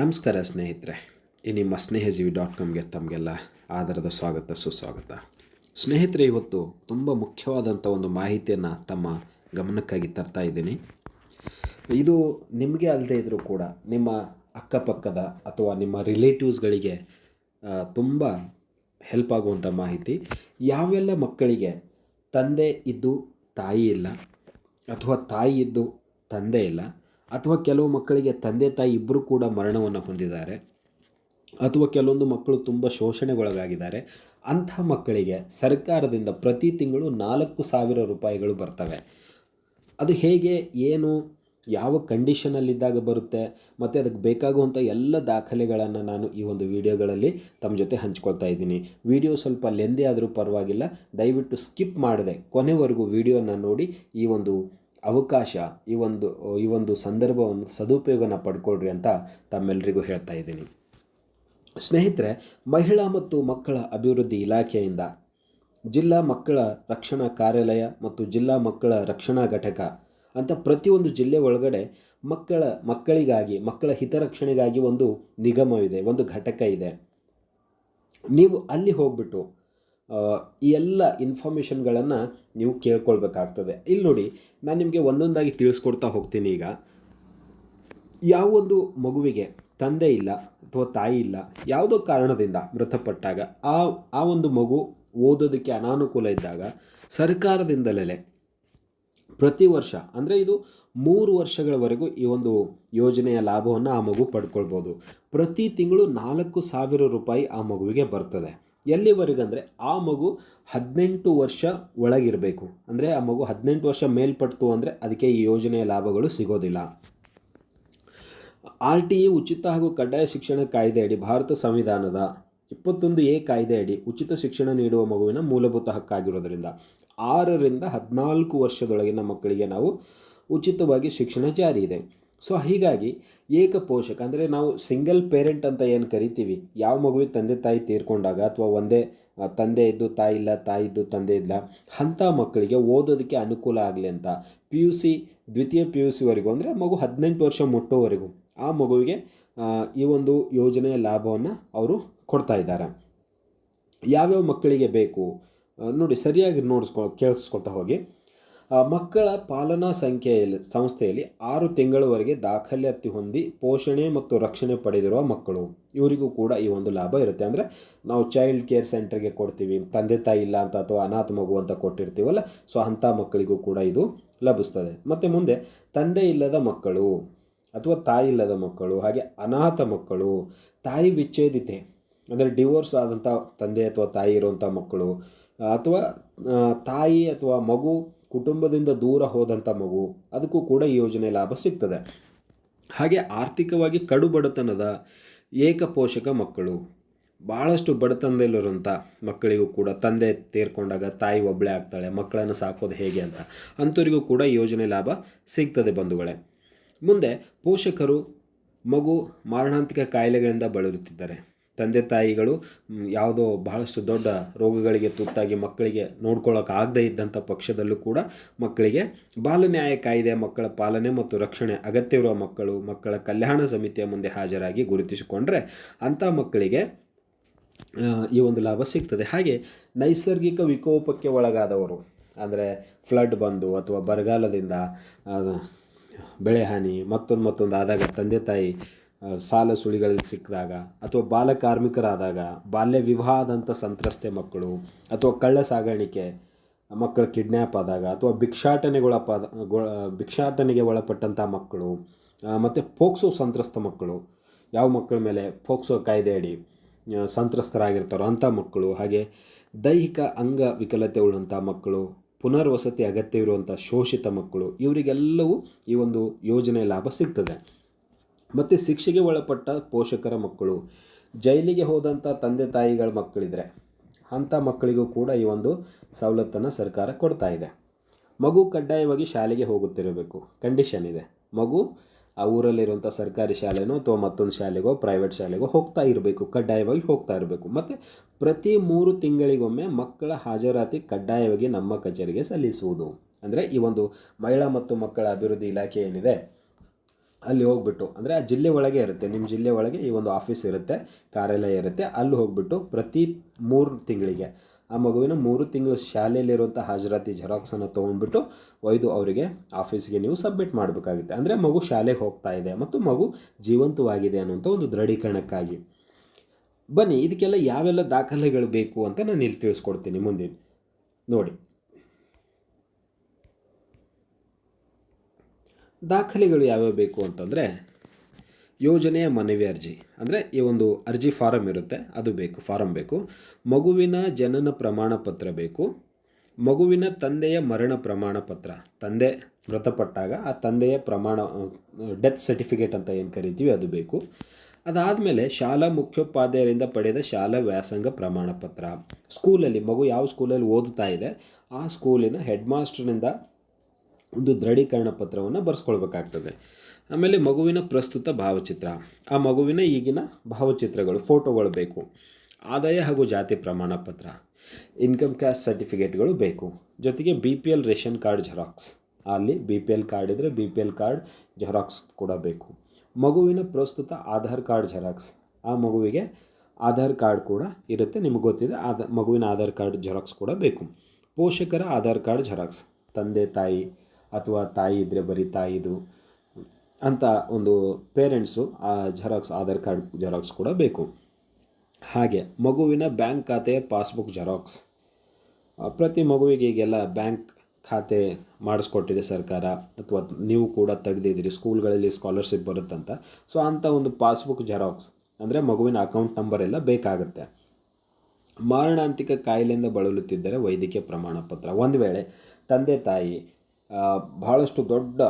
ನಮಸ್ಕಾರ ಸ್ನೇಹಿತರೆ, ಈ ನಿಮ್ಮ ಸ್ನೇಹಜೀವಿ.comಗೆ ತಮಗೆಲ್ಲ ಆದರದ ಸ್ವಾಗತ ಸುಸ್ವಾಗತ. ಸ್ನೇಹಿತರೆ, ಇವತ್ತು ತುಂಬ ಮುಖ್ಯವಾದಂಥ ಒಂದು ಮಾಹಿತಿಯನ್ನು ತಮ್ಮ ಗಮನಕ್ಕಾಗಿ ತರ್ತಾ ಇದ್ದೀನಿ. ಇದು ನಿಮಗೆ ಅಲ್ಲದೆ ಇದ್ದರೂ ಕೂಡ ನಿಮ್ಮ ಅಕ್ಕಪಕ್ಕದ ಅಥವಾ ನಿಮ್ಮ ರಿಲೇಟಿವ್ಸ್ಗಳಿಗೆ ತುಂಬ ಹೆಲ್ಪ್ ಆಗುವಂಥ ಮಾಹಿತಿ. ಯಾವೆಲ್ಲ ಮಕ್ಕಳಿಗೆ ತಂದೆ ಇದ್ದು ತಾಯಿ ಇಲ್ಲ, ಅಥವಾ ತಾಯಿ ಇದ್ದು ತಂದೆ ಇಲ್ಲ, ಅಥವಾ ಕೆಲವು ಮಕ್ಕಳಿಗೆ ತಂದೆ ತಾಯಿ ಇಬ್ಬರು ಕೂಡ ಮರಣವನ್ನು ಹೊಂದಿದ್ದಾರೆ, ಅಥವಾ ಕೆಲವೊಂದು ಮಕ್ಕಳು ತುಂಬ ಶೋಷಣೆಗೊಳಗಾಗಿದ್ದಾರೆ, ಅಂಥ ಮಕ್ಕಳಿಗೆ ಸರ್ಕಾರದಿಂದ ಪ್ರತಿ ತಿಂಗಳು 4,000 ರೂಪಾಯಿಗಳು ಬರ್ತವೆ. ಅದು ಹೇಗೆ, ಏನು, ಯಾವ ಕಂಡೀಷನಲ್ಲಿದ್ದಾಗ ಬರುತ್ತೆ, ಮತ್ತು ಅದಕ್ಕೆ ಬೇಕಾಗುವಂಥ ಎಲ್ಲ ದಾಖಲೆಗಳನ್ನು ನಾನು ಈ ಒಂದು ವಿಡಿಯೋಗಳಲ್ಲಿ ತಮ್ಮ ಜೊತೆ ಹಂಚ್ಕೊಳ್ತಾ ಇದ್ದೀನಿ. ವಿಡಿಯೋ ಸ್ವಲ್ಪ ಲೆಂದಿ ಆದರೂ ಪರವಾಗಿಲ್ಲ, ದಯವಿಟ್ಟು ಸ್ಕಿಪ್ ಮಾಡದೆ ಕೊನೆವರೆಗೂ ವಿಡಿಯೋನ ನೋಡಿ ಈ ಒಂದು ಅವಕಾಶ, ಈ ಒಂದು ಸಂದರ್ಭವನ್ನು ಸದುಪಯೋಗನ ಪಡ್ಕೊಳ್ರಿ ಅಂತ ತಮ್ಮೆಲ್ಲರಿಗೂ ಹೇಳ್ತಾ ಇದ್ದೀನಿ. ಸ್ನೇಹಿತರೆ, ಮಹಿಳಾ ಮತ್ತು ಮಕ್ಕಳ ಅಭಿವೃದ್ಧಿ ಇಲಾಖೆಯಿಂದ ಜಿಲ್ಲಾ ಮಕ್ಕಳ ರಕ್ಷಣಾ ಕಾರ್ಯಾಲಯ ಮತ್ತು ಜಿಲ್ಲಾ ಮಕ್ಕಳ ರಕ್ಷಣಾ ಘಟಕ ಅಂತ ಪ್ರತಿಯೊಂದು ಜಿಲ್ಲೆ ಒಳಗಡೆ ಮಕ್ಕಳಿಗಾಗಿ, ಮಕ್ಕಳ ಹಿತರಕ್ಷಣೆಗಾಗಿ ಒಂದು ನಿಗಮವಿದೆ, ಒಂದು ಘಟಕ ಇದೆ. ನೀವು ಅಲ್ಲಿ ಹೋಗ್ಬಿಟ್ಟು ಈ ಎಲ್ಲ ಇನ್ಫಾರ್ಮೇಷನ್ಗಳನ್ನು ನೀವು ಕೇಳ್ಕೊಳ್ಬೇಕಾಗ್ತದೆ. ಇಲ್ಲಿ ನೋಡಿ, ನಾನು ನಿಮಗೆ ಒಂದೊಂದಾಗಿ ತಿಳಿಸ್ಕೊಡ್ತಾ ಹೋಗ್ತೀನಿ. ಈಗ ಯಾವೊಂದು ಮಗುವಿಗೆ ತಂದೆ ಇಲ್ಲ ಅಥವಾ ತಾಯಿ ಇಲ್ಲ, ಯಾವುದೋ ಕಾರಣದಿಂದ ಮೃತಪಟ್ಟಾಗ ಆ ಒಂದು ಮಗು ಓದೋದಕ್ಕೆ ಅನಾನುಕೂಲ ಇದ್ದಾಗ ಸರ್ಕಾರದಿಂದಲೇ ಪ್ರತಿ ವರ್ಷ, ಅಂದರೆ ಇದು 3 ವರ್ಷಗಳವರೆಗೂ ಈ ಒಂದು ಯೋಜನೆಯ ಲಾಭವನ್ನು ಆ ಮಗು ಪಡ್ಕೊಳ್ಬೋದು. ಪ್ರತಿ ತಿಂಗಳು 4,000 ರೂಪಾಯಿ ಆ ಮಗುವಿಗೆ ಬರ್ತದೆ. ಎಲ್ಲಿವರೆಗಂದರೆ ಆ ಮಗು 18 ವರ್ಷ ಒಳಗಿರಬೇಕು. ಅಂದರೆ ಆ ಮಗು 18 ವರ್ಷ ಮೇಲ್ಪಡ್ತು ಅಂದರೆ ಅದಕ್ಕೆ ಈ ಯೋಜನೆಯ ಲಾಭಗಳು ಸಿಗೋದಿಲ್ಲ. RTE ಉಚಿತ ಹಾಗೂ ಕಡ್ಡಾಯ ಶಿಕ್ಷಣ ಕಾಯ್ದೆ ಅಡಿ ಭಾರತ ಸಂವಿಧಾನದ 21A ಕಾಯ್ದೆ ಅಡಿ ಉಚಿತ ಶಿಕ್ಷಣ ನೀಡುವ ಮಗುವಿನ ಮೂಲಭೂತ ಹಕ್ಕಾಗಿರೋದರಿಂದ 6 ರಿಂದ 14 ವರ್ಷದೊಳಗಿನ ಮಕ್ಕಳಿಗೆ ನಾವು ಉಚಿತವಾಗಿ ಶಿಕ್ಷಣ ಜಾರಿ ಇದೆ. ಸೊ ಹೀಗಾಗಿ ಏಕಪೋಷಕ, ಅಂದರೆ ನಾವು ಸಿಂಗಲ್ ಪೇರೆಂಟ್ ಅಂತ ಏನು ಕರಿತೀವಿ, ಯಾವ ಮಗುವಿಗೆ ತಂದೆ ತಾಯಿ ತೀರ್ಕೊಂಡಾಗ, ಅಥವಾ ಒಂದೇ ತಂದೆ ಇದ್ದು ತಾಯಿ ಇಲ್ಲ, ತಾಯಿ ಇದ್ದು ತಂದೆ ಇಲ್ಲ, ಅಂಥ ಮಕ್ಕಳಿಗೆ ಓದೋದಕ್ಕೆ ಅನುಕೂಲ ಆಗಲಿ ಅಂತ PUC, ದ್ವಿತೀಯ PUCವರೆಗೂ, ಅಂದರೆ ಮಗು 18 ವರ್ಷ ಮುಟ್ಟೋವರೆಗೂ ಆ ಮಗುವಿಗೆ ಈ ಒಂದು ಯೋಜನೆಯ ಲಾಭವನ್ನು ಅವರು ಕೊಡ್ತಾ ಇದ್ದಾರೆ. ಯಾವ್ಯಾವ ಮಕ್ಕಳಿಗೆ ಬೇಕು ನೋಡಿ, ಸರಿಯಾಗಿ ಕೇಳಿಸ್ಕೊಳ್ತಾ ಹೋಗಿ. ಮಕ್ಕಳ ಪಾಲನಾ ಸಂಸ್ಥೆಯಲ್ಲಿ 6 ತಿಂಗಳವರೆಗೆ ದಾಖಲಾತಿ ಹೊಂದಿ ಪೋಷಣೆ ಮತ್ತು ರಕ್ಷಣೆ ಪಡೆದಿರುವ ಮಕ್ಕಳು, ಇವರಿಗೂ ಕೂಡ ಈ ಒಂದು ಲಾಭ ಇರುತ್ತೆ. ಅಂದರೆ ನಾವು ಚೈಲ್ಡ್ ಕೇರ್ ಸೆಂಟರ್ಗೆ ಕೊಡ್ತೀವಿ, ತಂದೆ ತಾಯಿ ಇಲ್ಲ ಅಂತ ಅಥವಾ ಅನಾಥ ಮಗು ಅಂತ ಕೊಟ್ಟಿರ್ತೀವಲ್ಲ, ಸೊ ಅಂಥ ಮಕ್ಕಳಿಗೂ ಕೂಡ ಇದು ಲಭಿಸ್ತದೆ. ಮತ್ತು ಮುಂದೆ ತಂದೆ ಇಲ್ಲದ ಮಕ್ಕಳು ಅಥವಾ ತಾಯಿ ಇಲ್ಲದ ಮಕ್ಕಳು, ಹಾಗೆ ಅನಾಥ ಮಕ್ಕಳು, ತಾಯಿ ವಿಚ್ಛೇದಿತೆ ಅಂದರೆ ಡಿವೋರ್ಸ್ ಆದಂಥ ತಂದೆ ಅಥವಾ ತಾಯಿ ಇರುವಂಥ ಮಕ್ಕಳು, ಅಥವಾ ತಾಯಿ ಅಥವಾ ಮಗು ಕುಟುಂಬದಿಂದ ದೂರ ಹೋದಂಥ ಮಗು, ಅದಕ್ಕೂ ಕೂಡ ಈ ಯೋಜನೆ ಲಾಭ ಸಿಗ್ತದೆ. ಹಾಗೆ ಆರ್ಥಿಕವಾಗಿ ಕಡು ಬಡತನದ ಏಕಪೋಷಕ ಮಕ್ಕಳು, ಭಾಳಷ್ಟು ಬಡತನದಲ್ಲಿರುವಂಥ ಮಕ್ಕಳಿಗೂ ಕೂಡ ತಂದೆ ತೀರ್ಕೊಂಡಾಗ ತಾಯಿ ಒಬ್ಬಳೇ ಆಗ್ತಾಳೆ, ಮಕ್ಕಳನ್ನು ಸಾಕೋದು ಹೇಗೆ ಅಂತ ಅಂಥವರಿಗೂ ಕೂಡ ಈ ಯೋಜನೆ ಲಾಭ ಸಿಗ್ತದೆ ಬಂಧುಗಳೇ. ಮುಂದೆ ಪೋಷಕರು ಮಗು ಮಾರಣಾಂತಿಕ ಕಾಯಿಲೆಗಳಿಂದ ಬಳಲುತ್ತಿದ್ದಾರೆ, ತಂದೆ ತಾಯಿಗಳು ಯಾವುದೋ ಬಹಳಷ್ಟು ದೊಡ್ಡ ರೋಗಗಳಿಗೆ ತುತ್ತಾಗಿ ಮಕ್ಕಳಿಗೆ ನೋಡ್ಕೊಳ್ಳೋಕ್ಕಾಗದೇ ಇದ್ದಂಥ ಪಕ್ಷದಲ್ಲೂ ಕೂಡ ಮಕ್ಕಳಿಗೆ ಬಾಲನ್ಯಾಯ ಕಾಯ್ದೆ, ಮಕ್ಕಳ ಪಾಲನೆ ಮತ್ತು ರಕ್ಷಣೆ ಅಗತ್ಯವಿರುವ ಮಕ್ಕಳು ಮಕ್ಕಳ ಕಲ್ಯಾಣ ಸಮಿತಿಯ ಮುಂದೆ ಹಾಜರಾಗಿ ಗುರುತಿಸಿಕೊಂಡ್ರೆ ಅಂಥ ಮಕ್ಕಳಿಗೆ ಈ ಒಂದು ಲಾಭ ಸಿಗ್ತದೆ. ಹಾಗೆ ನೈಸರ್ಗಿಕ ವಿಕೋಪಕ್ಕೆ ಒಳಗಾದವರು, ಅಂದರೆ ಫ್ಲಡ್ ಬಂದು ಅಥವಾ ಬರಗಾಲದಿಂದ ಬೆಳೆ ಹಾನಿ ಮತ್ತೊಂದು ಆದಾಗ, ತಂದೆ ತಾಯಿ ಸಾಲ ಸುಳಿಗಳಲ್ಲಿ ಸಿಕ್ಕಿದಾಗ, ಅಥವಾ ಬಾಲ ಕಾರ್ಮಿಕರಾದಾಗ, ಬಾಲ್ಯ ವಿವಾಹದಂಥ ಸಂತ್ರಸ್ತೆ ಮಕ್ಕಳು, ಅಥವಾ ಕಳ್ಳ ಸಾಗಾಣಿಕೆ ಮಕ್ಕಳು ಕಿಡ್ನ್ಯಾಪ್ ಆದಾಗ, ಅಥವಾ ಭಿಕ್ಷಾಟನೆಗೆ ಒಳಪಟ್ಟಂಥ ಮಕ್ಕಳು, ಮತ್ತು ಪೋಕ್ಸೋ ಸಂತ್ರಸ್ತ ಮಕ್ಕಳು, ಯಾವ ಮಕ್ಕಳ ಮೇಲೆ ಪೋಕ್ಸೋ ಕಾಯ್ದೆ ಅಡಿ ಸಂತ್ರಸ್ತರಾಗಿರ್ತಾರೋ ಅಂಥ ಮಕ್ಕಳು, ಹಾಗೆ ದೈಹಿಕ ಅಂಗವಿಕಲತೆ ಉಳ್ಳಂಥ ಮಕ್ಕಳು, ಪುನರ್ವಸತಿ ಅಗತ್ಯವಿರುವಂಥ ಶೋಷಿತ ಮಕ್ಕಳು, ಇವರಿಗೆಲ್ಲವೂ ಈ ಒಂದು ಯೋಜನೆ ಲಾಭ ಸಿಗ್ತದೆ. ಮತ್ತು ಶಿಕ್ಷೆಗೆ ಒಳಪಟ್ಟ ಪೋಷಕರ ಮಕ್ಕಳು, ಜೈಲಿಗೆ ಹೋದಂಥ ತಂದೆ ತಾಯಿಗಳ ಮಕ್ಕಳಿದ್ರೆ ಅಂಥ ಮಕ್ಕಳಿಗೂ ಕೂಡ ಈ ಒಂದು ಸವಲತ್ತನ್ನು ಸರ್ಕಾರ ಕೊಡ್ತಾ ಇದೆ. ಮಗು ಕಡ್ಡಾಯವಾಗಿ ಶಾಲೆಗೆ ಹೋಗುತ್ತಿರಬೇಕು, ಕಂಡೀಷನ್ ಇದೆ. ಮಗು ಆ ಊರಲ್ಲಿರುವಂಥ ಸರ್ಕಾರಿ ಶಾಲೆನೋ ಅಥವಾ ಮತ್ತೊಂದು ಶಾಲೆಗೋ ಪ್ರೈವೇಟ್ ಶಾಲೆಗೋ ಕಡ್ಡಾಯವಾಗಿ ಹೋಗ್ತಾ ಇರಬೇಕು. ಮತ್ತು ಪ್ರತಿ 3 ತಿಂಗಳಿಗೊಮ್ಮೆ ಮಕ್ಕಳ ಹಾಜರಾತಿ ಕಡ್ಡಾಯವಾಗಿ ನಮ್ಮ ಕಚೇರಿಗೆ ಸಲ್ಲಿಸುವುದು. ಅಂದರೆ ಈ ಒಂದು ಮಹಿಳಾ ಮತ್ತು ಮಕ್ಕಳ ಅಭಿವೃದ್ಧಿ ಇಲಾಖೆ ಏನಿದೆ ಅಲ್ಲಿ ಹೋಗ್ಬಿಟ್ಟು, ಅಂದರೆ ಆ ಜಿಲ್ಲೆ ಒಳಗೆ ಇರುತ್ತೆ, ನಿಮ್ಮ ಜಿಲ್ಲೆ ಒಳಗೆ ಈ ಒಂದು ಆಫೀಸ್ ಇರುತ್ತೆ, ಕಾರ್ಯಾಲಯ ಇರುತ್ತೆ. ಅಲ್ಲಿ ಹೋಗ್ಬಿಟ್ಟು ಪ್ರತಿ 3 ತಿಂಗಳಿಗೆ ಆ ಮಗುವಿನ 3 ತಿಂಗಳು ಶಾಲೆಯಲ್ಲಿರುವಂಥ ಹಾಜರಾತಿ ಜೆರಾಕ್ಸನ್ನು ತೊಗೊಂಡ್ಬಿಟ್ಟು ಒಯ್ದು ಅವರಿಗೆ ಆಫೀಸ್ಗೆ ನೀವು ಸಬ್ಮಿಟ್ ಮಾಡಬೇಕಾಗುತ್ತೆ. ಅಂದರೆ ಮಗು ಶಾಲೆಗೆ ಹೋಗ್ತಾ ಇದೆ ಮತ್ತು ಮಗು ಜೀವಂತವಾಗಿದೆ ಅನ್ನುವಂಥ ಒಂದು ದೃಢೀಕರಣಕ್ಕಾಗಿ. ಬನ್ನಿ, ಇದಕ್ಕೆಲ್ಲ ಯಾವೆಲ್ಲ ದಾಖಲೆಗಳು ಬೇಕು ಅಂತ ನಾನು ಇಲ್ಲಿ ತಿಳಿಸ್ಕೊಡ್ತೀನಿ ಮುಂದೆ ನೋಡಿ. ದಾಖಲೆಗಳು ಯಾವ್ಯಾವ ಬೇಕು ಅಂತಂದರೆ, ಯೋಜನೆಯ ಮನವಿ ಅರ್ಜಿ, ಅಂದರೆ ಈ ಒಂದು ಅರ್ಜಿ ಫಾರಮ್ ಇರುತ್ತೆ ಅದು ಬೇಕು, ಫಾರಮ್ ಬೇಕು. ಮಗುವಿನ ಜನನ ಪ್ರಮಾಣ ಪತ್ರ ಬೇಕು. ಮಗುವಿನ ತಂದೆಯ ಮರಣ ಪ್ರಮಾಣ ಪತ್ರ, ತಂದೆ ಮೃತಪಟ್ಟಾಗ ಆ ತಂದೆಯ ಡೆತ್ ಸರ್ಟಿಫಿಕೇಟ್ ಅಂತ ಏನು ಕರಿತೀವಿ ಅದು ಬೇಕು. ಅದಾದಮೇಲೆ ಶಾಲಾ ಮುಖ್ಯೋಪಾಧ್ಯಾಯರಿಂದ ಪಡೆದ ಶಾಲಾ ವ್ಯಾಸಂಗ ಪ್ರಮಾಣ ಪತ್ರ, ಸ್ಕೂಲಲ್ಲಿ ಮಗು ಯಾವ ಸ್ಕೂಲಲ್ಲಿ ಓದುತ್ತಾ ಇದೆ ಆ ಸ್ಕೂಲಿನ ಹೆಡ್ ಮಾಸ್ಟರ್ನಿಂದ ಒಂದು ದೃಢೀಕರಣ ಪತ್ರವನ್ನು ಬರೆಸ್ಕೊಳ್ಬೇಕಾಗ್ತದೆ. ಆಮೇಲೆ ಮಗುವಿನ ಪ್ರಸ್ತುತ ಭಾವಚಿತ್ರ, ಆ ಮಗುವಿನ ಈಗಿನ ಭಾವಚಿತ್ರಗಳು, ಫೋಟೋಗಳು ಬೇಕು. ಆದಾಯ ಹಾಗೂ ಜಾತಿ ಪ್ರಮಾಣ ಪತ್ರ, ಇನ್ಕಮ್ ಕ್ಯಾಸ್ಟ್ ಸರ್ಟಿಫಿಕೇಟ್ಗಳು ಬೇಕು. ಜೊತೆಗೆ BPL ರೇಷನ್ ಕಾರ್ಡ್ ಜೆರಾಕ್ಸ್, ಅಲ್ಲಿ BPL ಕಾರ್ಡ್ ಇದ್ದರೆ BPL ಕಾರ್ಡ್ ಜೆರಾಕ್ಸ್ ಕೂಡ ಬೇಕು. ಮಗುವಿನ ಪ್ರಸ್ತುತ ಆಧಾರ್ ಕಾರ್ಡ್ ಜೆರಾಕ್ಸ್, ಆ ಮಗುವಿಗೆ ಆಧಾರ್ ಕಾರ್ಡ್ ಕೂಡ ಇರುತ್ತೆ, ನಿಮಗೆ ಗೊತ್ತಿದೆ, ಮಗುವಿನ ಆಧಾರ್ ಕಾರ್ಡ್ ಜೆರಾಕ್ಸ್ ಕೂಡ ಬೇಕು. ಪೋಷಕರ ಆಧಾರ್ ಕಾರ್ಡ್ ಜೆರಾಕ್ಸ್, ತಂದೆ ತಾಯಿ ಅಥವಾ ತಾಯಿ ಇದ್ದರೆ ಬರೀ ತಾಯಿದು ಅಂತ ಒಂದು ಪೇರೆಂಟ್ಸು ಆ ಜೆರಾಕ್ಸ್, ಆಧಾರ್ ಕಾರ್ಡ್ ಜೆರಾಕ್ಸ್ ಕೂಡ ಬೇಕು. ಹಾಗೆ ಮಗುವಿನ ಬ್ಯಾಂಕ್ ಖಾತೆಯ ಪಾಸ್ಬುಕ್ ಜೆರಾಕ್ಸ್, ಪ್ರತಿ ಮಗುವಿಗೆ ಈಗೆಲ್ಲ ಬ್ಯಾಂಕ್ ಖಾತೆ ಮಾಡಿಸ್ಕೊಟ್ಟಿದೆ ಸರ್ಕಾರ, ಅಥವಾ ನೀವು ಕೂಡ ತೆಗೆದಿದ್ದೀರಿ, ಸ್ಕೂಲ್ಗಳಲ್ಲಿ ಸ್ಕಾಲರ್ಶಿಪ್ ಬರುತ್ತಂತ. ಸೊ ಅಂಥ ಒಂದು ಪಾಸ್ಬುಕ್ ಜೆರಾಕ್ಸ್, ಅಂದರೆ ಮಗುವಿನ ಅಕೌಂಟ್ ನಂಬರ್ ಎಲ್ಲ ಬೇಕಾಗುತ್ತೆ. ಮಾರಣಾಂತಿಕ ಕಾಯಿಲೆಯಿಂದ ಬಳಲುತ್ತಿದ್ದರೆ ವೈದ್ಯಕೀಯ ಪ್ರಮಾಣ ಪತ್ರ, ಒಂದು ವೇಳೆ ತಂದೆ ತಾಯಿ ಬಹಳಷ್ಟು ದೊಡ್ಡ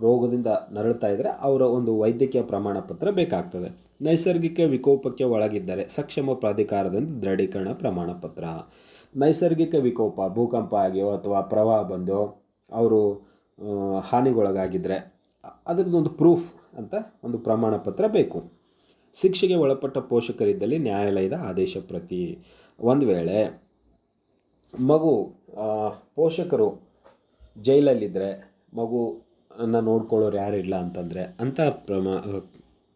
ರೋಗದಿಂದ ನರಳುತ್ತಾ ಇದ್ದರೆ ಅವರ ಒಂದು ವೈದ್ಯಕೀಯ ಪ್ರಮಾಣ ಪತ್ರ ಬೇಕಾಗ್ತದೆ. ನೈಸರ್ಗಿಕ ವಿಕೋಪಕ್ಕೆ ಒಳಗಿದ್ದರೆ ಸಕ್ಷಮ ಪ್ರಾಧಿಕಾರದಿಂದ ದೃಢೀಕರಣ ಪ್ರಮಾಣ ಪತ್ರ. ನೈಸರ್ಗಿಕ ವಿಕೋಪ, ಭೂಕಂಪ ಆಗಿಯೋ ಅಥವಾ ಪ್ರವಾಹ ಬಂದೋ ಅವರು ಹಾನಿಗೊಳಗಾಗಿದ್ದರೆ ಅದರದ್ದೊಂದು ಪ್ರೂಫ್ ಅಂತ ಒಂದು ಪ್ರಮಾಣ ಪತ್ರ ಬೇಕು. ಶಿಕ್ಷೆಗೆ ಒಳಪಟ್ಟ ಪೋಷಕರಿದ್ದಲ್ಲಿ ನ್ಯಾಯಾಲಯದ ಆದೇಶ ಪ್ರತಿ, ಒಂದು ವೇಳೆ ಮಗು ಪೋಷಕರು ಜೈಲಲ್ಲಿದ್ದರೆ ಮಗುವನ್ನು ನೋಡ್ಕೊಳ್ಳೋರು ಯಾರಿಲ್ಲ ಅಂತಂದರೆ ಅಂಥ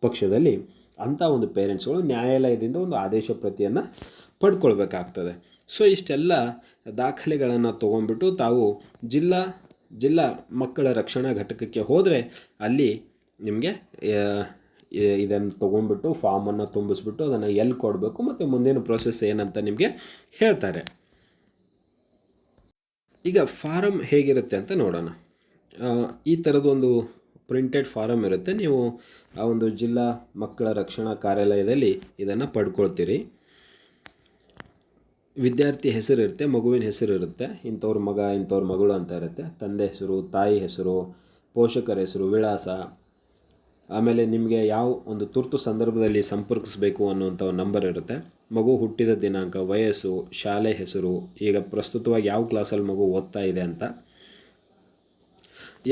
ಪಕ್ಷದಲ್ಲಿ ಅಂಥ ಒಂದು ಪೇರೆಂಟ್ಸ್ಗಳು ನ್ಯಾಯಾಲಯದಿಂದ ಒಂದು ಆದೇಶ ಪ್ರತಿಯನ್ನು ಪಡ್ಕೊಳ್ಬೇಕಾಗ್ತದೆ. ಸೊ ಇಷ್ಟೆಲ್ಲ ದಾಖಲೆಗಳನ್ನು ತೊಗೊಂಡ್ಬಿಟ್ಟು ತಾವು ಜಿಲ್ಲಾ ಮಕ್ಕಳ ರಕ್ಷಣಾ ಘಟಕಕ್ಕೆ ಹೋದರೆ ಅಲ್ಲಿ ನಿಮಗೆ ಇದನ್ನು ತೊಗೊಂಡ್ಬಿಟ್ಟು ಫಾರ್ಮನ್ನು ತುಂಬಿಸ್ಬಿಟ್ಟು ಅದನ್ನು ಎಲ್ಲಿ ಕೊಡಬೇಕು ಮತ್ತು ಮುಂದಿನ ಪ್ರೋಸೆಸ್ ಏನಂತ ನಿಮಗೆ ಹೇಳ್ತಾರೆ. ಈಗ ಫಾರಮ್ ಹೇಗಿರುತ್ತೆ ಅಂತ ನೋಡೋಣ. ಈ ಥರದೊಂದು ಪ್ರಿಂಟೆಡ್ ಫಾರಮ್ ಇರುತ್ತೆ, ನೀವು ಆ ಒಂದು ಜಿಲ್ಲಾ ಮಕ್ಕಳ ರಕ್ಷಣಾ ಕಾರ್ಯಾಲಯದಲ್ಲಿ ಇದನ್ನು ಪಡ್ಕೊಳ್ತೀರಿ. ವಿದ್ಯಾರ್ಥಿ ಹೆಸರು ಇರುತ್ತೆ, ಮಗುವಿನ ಹೆಸರು ಇರುತ್ತೆ, ಇಂಥವ್ರ ಮಗ ಇಂಥವ್ರ ಮಗಳು ಅಂತ ಇರುತ್ತೆ, ತಂದೆ ಹೆಸರು, ತಾಯಿ ಹೆಸರು, ಪೋಷಕರ ಹೆಸರು, ವಿಳಾಸ, ಆಮೇಲೆ ನಿಮಗೆ ಯಾವ ಒಂದು ತುರ್ತು ಸಂದರ್ಭದಲ್ಲಿ ಸಂಪರ್ಕಿಸಬೇಕು ಅನ್ನುವಂಥ ಒಂದು ನಂಬರ್ ಇರುತ್ತೆ, ಮಗು ಹುಟ್ಟಿದ ದಿನಾಂಕ, ವಯಸ್ಸು, ಶಾಲೆ ಹೆಸರು, ಈಗ ಪ್ರಸ್ತುತವಾಗಿ ಯಾವ ಕ್ಲಾಸಲ್ಲಿ ಮಗು ಓದ್ತಾ ಇದೆ ಅಂತ,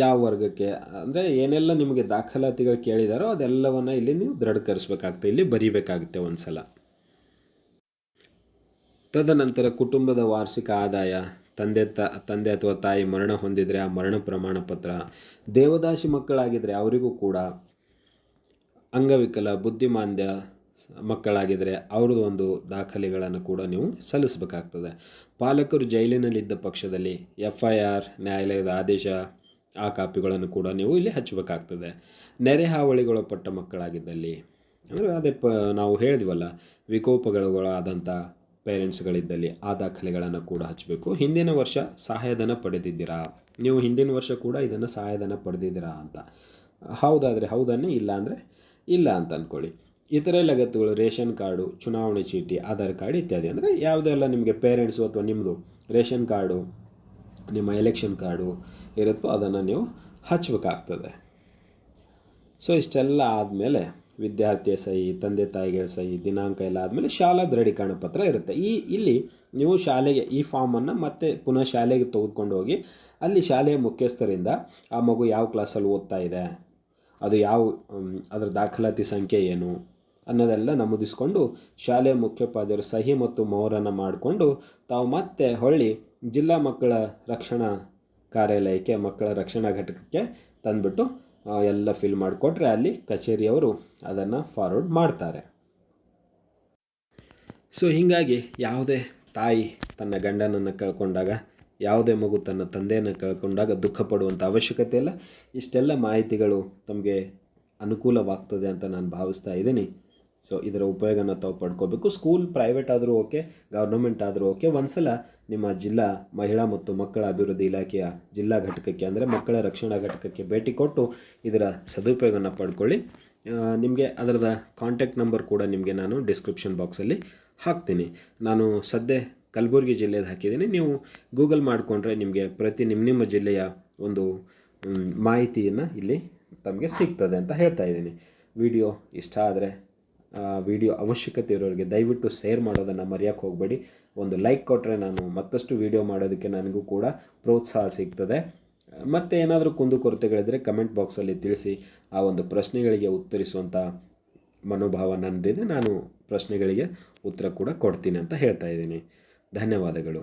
ಯಾವ ವರ್ಗಕ್ಕೆ, ಅಂದರೆ ಏನೆಲ್ಲ ನಿಮಗೆ ದಾಖಲಾತಿಗಳು ಕೇಳಿದಾರೋ ಅದೆಲ್ಲವನ್ನು ಇಲ್ಲಿ ನೀವು ದೃಢೀಕರಿಸಬೇಕಾಗುತ್ತೆ, ಇಲ್ಲಿ ಬರೀಬೇಕಾಗುತ್ತೆ ಒಂದು ಸಲ. ತದನಂತರ ಕುಟುಂಬದ ವಾರ್ಷಿಕ ಆದಾಯ, ತಂದೆ ಅಥವಾ ತಾಯಿ ಮರಣ ಹೊಂದಿದರೆ ಆ ಮರಣ ಪ್ರಮಾಣ ಪತ್ರ, ದೇವದಾಸಿ ಮಕ್ಕಳಾಗಿದ್ದರೆ ಅವರಿಗೂ ಕೂಡ, ಅಂಗವಿಕಲ ಬುದ್ಧಿಮಾಂದ್ಯ ಮಕ್ಕಳಾಗಿದ್ದರೆ ಅವ್ರದ್ದು ಒಂದು ದಾಖಲೆಗಳನ್ನು ಕೂಡ ನೀವು ಸಲ್ಲಿಸಬೇಕಾಗ್ತದೆ. ಪಾಲಕರು ಜೈಲಿನಲ್ಲಿದ್ದ ಪಕ್ಷದಲ್ಲಿ FIR, ನ್ಯಾಯಾಲಯದ ಆದೇಶ, ಆ ಕಾಪಿಗಳನ್ನು ಕೂಡ ನೀವು ಇಲ್ಲಿ ಹಚ್ಚಬೇಕಾಗ್ತದೆ. ನೆರೆ ಹಾವಳಿಗೊಳಪಟ್ಟ ಮಕ್ಕಳಾಗಿದ್ದಲ್ಲಿ, ಅಂದರೆ ಅದೇ ನಾವು ಹೇಳಿದ್ವಲ್ಲ, ವಿಕೋಪಗಳಾದಂಥ ಪೇರೆಂಟ್ಸ್ಗಳಿದ್ದಲ್ಲಿ ಆ ದಾಖಲೆಗಳನ್ನು ಕೂಡ ಹಚ್ಚಬೇಕು. ಹಿಂದಿನ ವರ್ಷ ಸಹಾಯಧನ ಪಡೆದಿದ್ದೀರಾ, ನೀವು ಹಿಂದಿನ ವರ್ಷ ಕೂಡ ಇದನ್ನು ಸಹಾಯಧನ ಪಡೆದಿದ್ದೀರಾ ಅಂತ, ಹೌದಾದರೆ ಹೌದನ್ನೇ, ಇಲ್ಲ ಅಂದರೆ ಇಲ್ಲ ಅಂತ ಅಂದ್ಕೊಳ್ಳಿ. ಇತರೆ ಲಗತ್ತುಗಳು, ರೇಷನ್ ಕಾರ್ಡು, ಚುನಾವಣೆ ಚೀಟಿ, ಆಧಾರ್ ಕಾರ್ಡ್ ಇತ್ಯಾದಿ, ಅಂದರೆ ಯಾವುದೆಲ್ಲ ನಿಮಗೆ ಪೇರೆಂಟ್ಸು ಅಥವಾ ನಿಮ್ಮದು ರೇಷನ್ ಕಾರ್ಡು, ನಿಮ್ಮ ಎಲೆಕ್ಷನ್ ಕಾರ್ಡು ಇರುತ್ತೋ ಅದನ್ನು ನೀವು ಹಚ್ಚಬೇಕಾಗ್ತದೆ. ಸೊ ಇಷ್ಟೆಲ್ಲ ಆದಮೇಲೆ ವಿದ್ಯಾರ್ಥಿಯ ಸಹಿ, ತಂದೆ ತಾಯಿಗಳ ಸಹಿ, ದಿನಾಂಕ ಎಲ್ಲ ಆದಮೇಲೆ ಶಾಲಾ ದೃಢೀಕರಣ ಪತ್ರ ಇರುತ್ತೆ. ಇಲ್ಲಿ ನೀವು ಶಾಲೆಗೆ ಈ ಫಾರ್ಮನ್ನು ಮತ್ತೆ ಪುನಃ ಶಾಲೆಗೆ ತೆಗೆದುಕೊಂಡು ಹೋಗಿ ಅಲ್ಲಿ ಶಾಲೆಯ ಮುಖ್ಯಸ್ಥರಿಂದ ಆ ಮಗು ಯಾವ ಕ್ಲಾಸಲ್ಲಿ ಓದ್ತಾ ಇದೆ, ಅದು ಅದರ ದಾಖಲಾತಿ ಸಂಖ್ಯೆ ಏನು ಅನ್ನೋದೆಲ್ಲ ನಮೂದಿಸ್ಕೊಂಡು ಶಾಲೆಯ ಮುಖ್ಯೋಪಾಧ್ಯಾಯರು ಸಹಿ ಮತ್ತು ಮೊಹರನ್ನು ಮಾಡಿಕೊಂಡು ತಾವು ಮತ್ತೆ ಹೊಳ್ಳಿ ಜಿಲ್ಲಾ ಮಕ್ಕಳ ರಕ್ಷಣಾ ಕಾರ್ಯಾಲಯಕ್ಕೆ, ಮಕ್ಕಳ ರಕ್ಷಣಾ ಘಟಕಕ್ಕೆ ತಂದುಬಿಟ್ಟು ಎಲ್ಲ ಫಿಲ್ ಮಾಡಿಕೊಟ್ರೆ ಅಲ್ಲಿ ಕಚೇರಿಯವರು ಅದನ್ನು ಫಾರ್ವರ್ಡ್ ಮಾಡ್ತಾರೆ. ಸೊ ಹೀಗಾಗಿ ಯಾವುದೇ ತಾಯಿ ತನ್ನ ಗಂಡನನ್ನು ಕಳ್ಕೊಂಡಾಗ, ಯಾವುದೇ ಮಗು ತನ್ನ ತಂದೆಯನ್ನು ಕಳ್ಕೊಂಡಾಗ ದುಃಖ ಪಡುವಂಥ ಅವಶ್ಯಕತೆ ಇಲ್ಲ. ಇಷ್ಟೆಲ್ಲ ಮಾಹಿತಿಗಳು ತಮಗೆ ಅನುಕೂಲವಾಗ್ತದೆ ಅಂತ ನಾನು ಭಾವಿಸ್ತಾ ಇದ್ದೀನಿ. ಸೊ ಇದರ ಉಪಯೋಗನ ತಾವು ಪಡ್ಕೋಬೇಕು. ಸ್ಕೂಲ್ ಪ್ರೈವೇಟ್ ಆದರೂ ಓಕೆ, ಗೌರ್ನಮೆಂಟ್ ಆದರೂ ಓಕೆ, ಒಂದು ಸಲ ನಿಮ್ಮ ಜಿಲ್ಲಾ ಮಹಿಳಾ ಮತ್ತು ಮಕ್ಕಳ ಅಭಿವೃದ್ಧಿ ಇಲಾಖೆಯ ಜಿಲ್ಲಾ ಘಟಕಕ್ಕೆ ಅಂದರೆ ಮಕ್ಕಳ ರಕ್ಷಣಾ ಘಟಕಕ್ಕೆ ಭೇಟಿ ಕೊಟ್ಟು ಇದರ ಸದುಪಯೋಗನ ಪಡ್ಕೊಳ್ಳಿ. ನಿಮಗೆ ಅದರದ ಕಾಂಟ್ಯಾಕ್ಟ್ ನಂಬರ್ ಕೂಡ ನಿಮಗೆ ನಾನು ಡಿಸ್ಕ್ರಿಪ್ಷನ್ ಬಾಕ್ಸಲ್ಲಿ ಹಾಕ್ತೀನಿ. ನಾನು ಸದ್ಯ ಕಲಬುರಗಿ ಜಿಲ್ಲೆದು ಹಾಕಿದ್ದೀನಿ. ನೀವು ಗೂಗಲ್ ಮಾಡಿಕೊಂಡ್ರೆ ನಿಮಗೆ ಪ್ರತಿ ನಿಮ್ಮ ಜಿಲ್ಲೆಯ ಒಂದು ಮಾಹಿತಿಯನ್ನು ಇಲ್ಲಿ ತಮಗೆ ಸಿಗ್ತದೆ ಅಂತ ಹೇಳ್ತಾ ಇದ್ದೀನಿ. ವಿಡಿಯೋ ಇಷ್ಟ ಆದರೆ ವಿಡಿಯೋ ಅವಶ್ಯಕತೆ ಇರೋರಿಗೆ ದಯವಿಟ್ಟು ಶೇರ್ ಮಾಡೋದನ್ನು ಮರೆಯೋಕ್ಕೆ ಹೋಗಬೇಡಿ. ಒಂದು ಲೈಕ್ ಕೊಟ್ಟರೆ ನಾನು ಮತ್ತಷ್ಟು ವಿಡಿಯೋ ಮಾಡೋದಕ್ಕೆ ನನಗೂ ಕೂಡ ಪ್ರೋತ್ಸಾಹ ಸಿಗ್ತದೆ. ಮತ್ತು ಏನಾದರೂ ಕುಂದುಕೊರತೆಗಳಿದ್ದರೆ ಕಮೆಂಟ್ ಬಾಕ್ಸಲ್ಲಿ ತಿಳಿಸಿ. ಆ ಒಂದು ಪ್ರಶ್ನೆಗಳಿಗೆ ಉತ್ತರಿಸುವಂಥ ಮನೋಭಾವ ನನ್ನದಿದೆ. ನಾನು ಪ್ರಶ್ನೆಗಳಿಗೆ ಉತ್ತರ ಕೂಡ ಕೊಡ್ತೀನಿ ಅಂತ ಹೇಳ್ತಾ ಇದ್ದೀನಿ. ಧನ್ಯವಾದಗಳು.